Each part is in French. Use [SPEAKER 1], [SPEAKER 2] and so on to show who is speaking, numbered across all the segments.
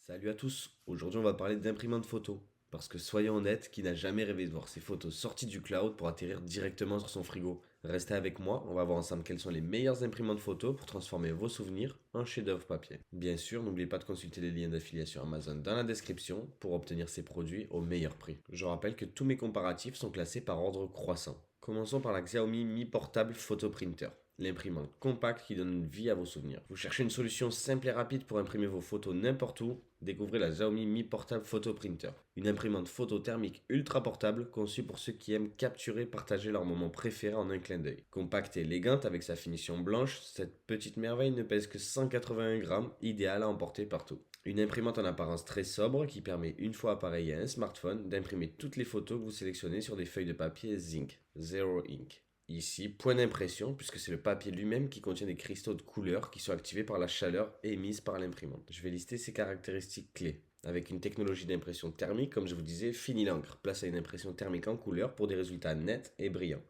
[SPEAKER 1] Salut à tous, aujourd'hui on va parler d'imprimante photo. Parce que soyons honnêtes, qui n'a jamais rêvé de voir ses photos sorties du cloud pour atterrir directement sur son frigo? Restez avec moi, on va voir ensemble quelles sont les meilleures imprimantes photo pour transformer vos souvenirs en chef-d'œuvre papier. Bien sûr, n'oubliez pas de consulter les liens d'affiliation Amazon dans la description pour obtenir ces produits au meilleur prix. Je rappelle que tous mes comparatifs sont classés par ordre croissant. Commençons par la Xiaomi Mi Portable Photo Printer, l'imprimante compacte qui donne vie à vos souvenirs. Vous cherchez une solution simple et rapide pour imprimer vos photos n'importe où? Découvrez la Xiaomi Mi Portable Photo Printer, une imprimante photo thermique ultra portable conçue pour ceux qui aiment capturer et partager leurs moments préférés en un clin d'œil. Compacte et élégante avec sa finition blanche, cette petite merveille ne pèse que 181 grammes, idéale à emporter partout. Une imprimante en apparence très sobre qui permet, une fois appareillée à un smartphone, d'imprimer toutes les photos que vous sélectionnez sur des feuilles de papier Zinc, Zero Ink. Ici, point d'impression, puisque c'est le papier lui-même qui contient des cristaux de couleur qui sont activés par la chaleur émise par l'imprimante. Je vais lister ses caractéristiques clés. Avec une technologie d'impression thermique, comme je vous disais, fini l'encre, place à une impression thermique en couleur pour des résultats nets et brillants.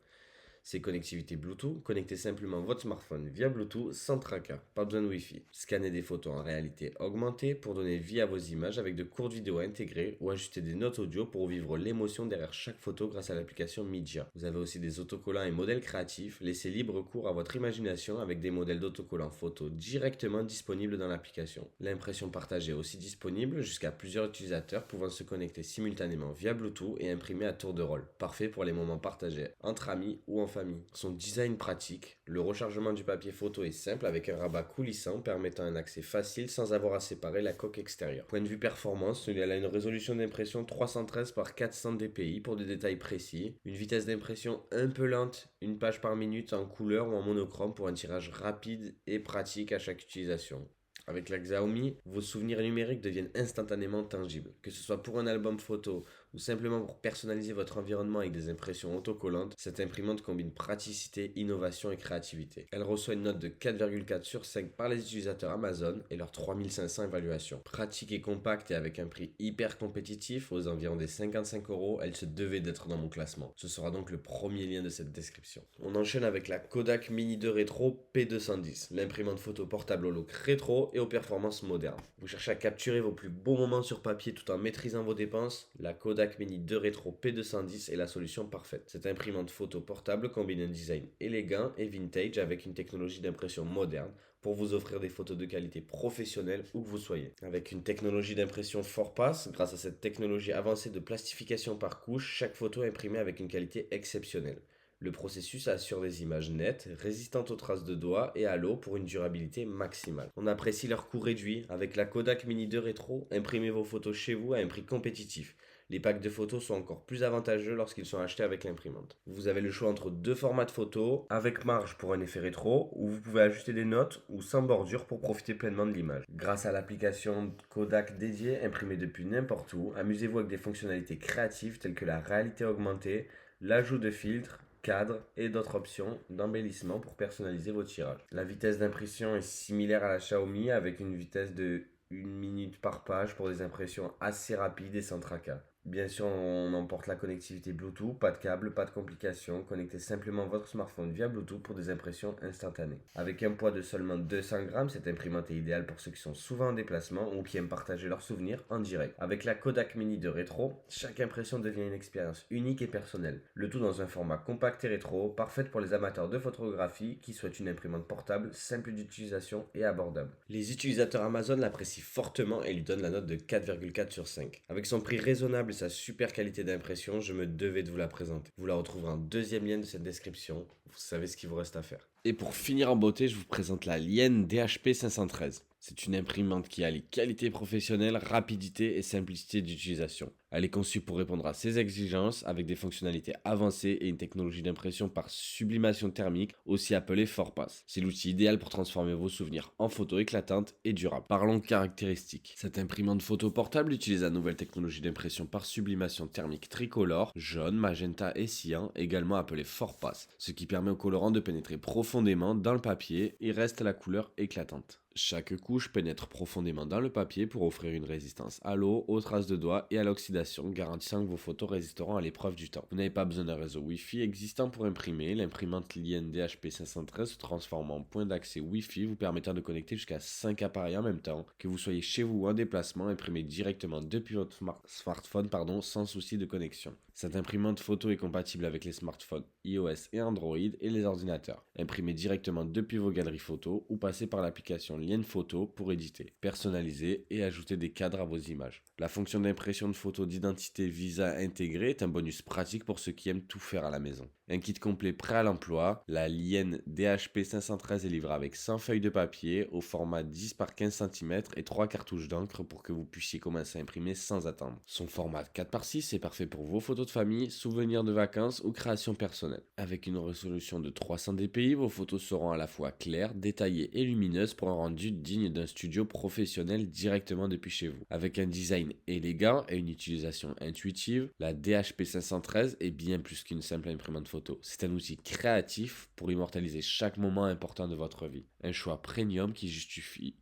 [SPEAKER 1] C'est connectivité Bluetooth, connectez simplement votre smartphone via Bluetooth sans tracas, pas besoin de Wi-Fi. Scannez des photos en réalité augmentée pour donner vie à vos images avec de courtes vidéos intégrées ou ajuster des notes audio pour vivre l'émotion derrière chaque photo grâce à l'application Media. Vous avez aussi des autocollants et modèles créatifs, laissez libre cours à votre imagination avec des modèles d'autocollants photos directement disponibles dans l'application. L'impression partagée est aussi disponible jusqu'à plusieurs utilisateurs pouvant se connecter simultanément via Bluetooth et imprimer à tour de rôle. Parfait pour les moments partagés entre amis ou en famille. Son design pratique, le rechargement du papier photo est simple avec un rabat coulissant permettant un accès facile sans avoir à séparer la coque extérieure. Point de vue performance, elle a une résolution d'impression 313 par 400 dpi pour des détails précis, une vitesse d'impression un peu lente, une page par minute en couleur ou en monochrome pour un tirage rapide et pratique à chaque utilisation. Avec la Xiaomi, vos souvenirs numériques deviennent instantanément tangibles. Que ce soit pour un album photo ou simplement pour personnaliser votre environnement avec des impressions autocollantes, cette imprimante combine praticité, innovation et créativité. Elle reçoit une note de 4,4 sur 5 par les utilisateurs Amazon et leurs 3500 évaluations. Pratique et compacte et avec un prix hyper compétitif, aux environs des 55 euros, elle se devait d'être dans mon classement. Ce sera donc le premier lien de cette description. On enchaîne avec la Kodak Mini 2 Retro P210, l'imprimante photo portable au look rétro et aux performances modernes. Vous cherchez à capturer vos plus beaux moments sur papier tout en maîtrisant vos dépenses? La Kodak Mini 2 Retro P210 est la solution parfaite. Cette imprimante photo portable combine un design élégant et vintage avec une technologie d'impression moderne pour vous offrir des photos de qualité professionnelle où que vous soyez. Avec une technologie d'impression Forpass, grâce à cette technologie avancée de plastification par couche, chaque photo est imprimée avec une qualité exceptionnelle. Le processus assure des images nettes, résistantes aux traces de doigts et à l'eau pour une durabilité maximale. On apprécie leur coût réduit. Avec la Kodak Mini 2 Retro, imprimez vos photos chez vous à un prix compétitif. Les packs de photos sont encore plus avantageux lorsqu'ils sont achetés avec l'imprimante. Vous avez le choix entre deux formats de photos, avec marge pour un effet rétro, où vous pouvez ajuster des notes, ou sans bordure pour profiter pleinement de l'image. Grâce à l'application Kodak dédiée, imprimée depuis n'importe où, amusez-vous avec des fonctionnalités créatives telles que la réalité augmentée, l'ajout de filtres, cadres et d'autres options d'embellissement pour personnaliser vos tirages. La vitesse d'impression est similaire à la Xiaomi avec une vitesse de 1 minute par page pour des impressions assez rapides et sans tracas. Bien sûr, on emporte la connectivité Bluetooth, pas de câble, pas de complications. Connectez simplement votre smartphone via Bluetooth pour des impressions instantanées. Avec un poids de seulement 200 grammes, cette imprimante est idéale pour ceux qui sont souvent en déplacement ou qui aiment partager leurs souvenirs en direct. Avec la Kodak Mini de Rétro, chaque impression devient une expérience unique et personnelle. Le tout dans un format compact et rétro, parfaite pour les amateurs de photographie qui souhaitent une imprimante portable, simple d'utilisation et abordable. Les utilisateurs Amazon l'apprécient fortement et lui donnent la note de 4,4 sur 5. Avec son prix raisonnable et sa super qualité d'impression, je me devais de vous la présenter. Vous la retrouverez en deuxième lien de cette description. Vous savez ce qu'il vous reste à faire. Et pour finir en beauté, je vous présente la Lienne DHP 513. C'est une imprimante qui allie qualité professionnelle, rapidité et simplicité d'utilisation. Elle est conçue pour répondre à ces exigences avec des fonctionnalités avancées et une technologie d'impression par sublimation thermique, aussi appelée Forpass. C'est l'outil idéal pour transformer vos souvenirs en photos éclatantes et durables. Parlons de caractéristiques. Cette imprimante photo portable utilise la nouvelle technologie d'impression par sublimation thermique tricolore, jaune, magenta et cyan, également appelée Forpass, ce qui permet au colorant de pénétrer profondément dans le papier et reste la couleur éclatante. Chaque couche pénètre profondément dans le papier pour offrir une résistance à l'eau, aux traces de doigts et à l'oxydation, garantissant que vos photos résisteront à l'épreuve du temps. Vous n'avez pas besoin d'un réseau Wi-Fi existant pour imprimer. L'imprimante Liene DHP 513 se transforme en point d'accès Wi-Fi vous permettant de connecter jusqu'à 5 appareils en même temps. Que vous soyez chez vous ou en déplacement, imprimez directement depuis votre smartphone sans souci de connexion. Cette imprimante photo est compatible avec les smartphones iOS et Android et les ordinateurs. Imprimez directement depuis vos galeries photos ou passez par l'application Liene Photo pour éditer, personnaliser et ajouter des cadres à vos images. La fonction d'impression de photos d'identité Visa intégrée est un bonus pratique pour ceux qui aiment tout faire à la maison. Un kit complet prêt à l'emploi, la Liene DHP 513 est livrée avec 100 feuilles de papier au format 10 par 15 cm et 3 cartouches d'encre pour que vous puissiez commencer à imprimer sans attendre. Son format 4 par 6 est parfait pour vos photos de famille, souvenirs de vacances ou créations personnelles. Avec une résolution de 300 dpi, vos photos seront à la fois claires, détaillées et lumineuses pour un rendu digne d'un studio professionnel directement depuis chez vous. Avec un design élégant et une utilisation intuitive, la DHP 513 est bien plus qu'une simple imprimante photo. C'est un outil créatif pour immortaliser chaque moment important de votre vie. Un choix premium qui justifie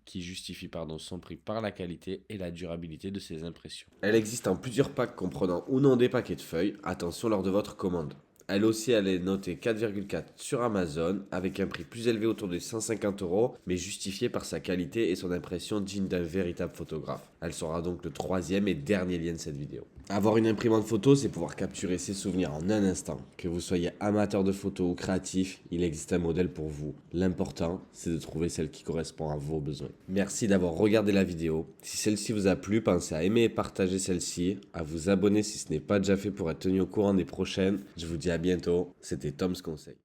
[SPEAKER 1] son prix par la qualité et la durabilité de ses impressions. Elle existe en plusieurs packs comprenant ou non des paquets de feuilles. Attention lors de votre commande. Elle aussi, elle est notée 4,4 sur Amazon, avec un prix plus élevé autour de 150 €, mais justifié par sa qualité et son impression digne d'un véritable photographe. Elle sera donc le troisième et dernier lien de cette vidéo. Avoir une imprimante photo, c'est pouvoir capturer ses souvenirs en un instant. Que vous soyez amateur de photos ou créatif, il existe un modèle pour vous. L'important, c'est de trouver celle qui correspond à vos besoins. Merci d'avoir regardé la vidéo. Si celle-ci vous a plu, pensez à aimer et partager celle-ci, à vous abonner si ce n'est pas déjà fait pour être tenu au courant des prochaines. Je vous dis à bientôt, c'était Tom's Conseil.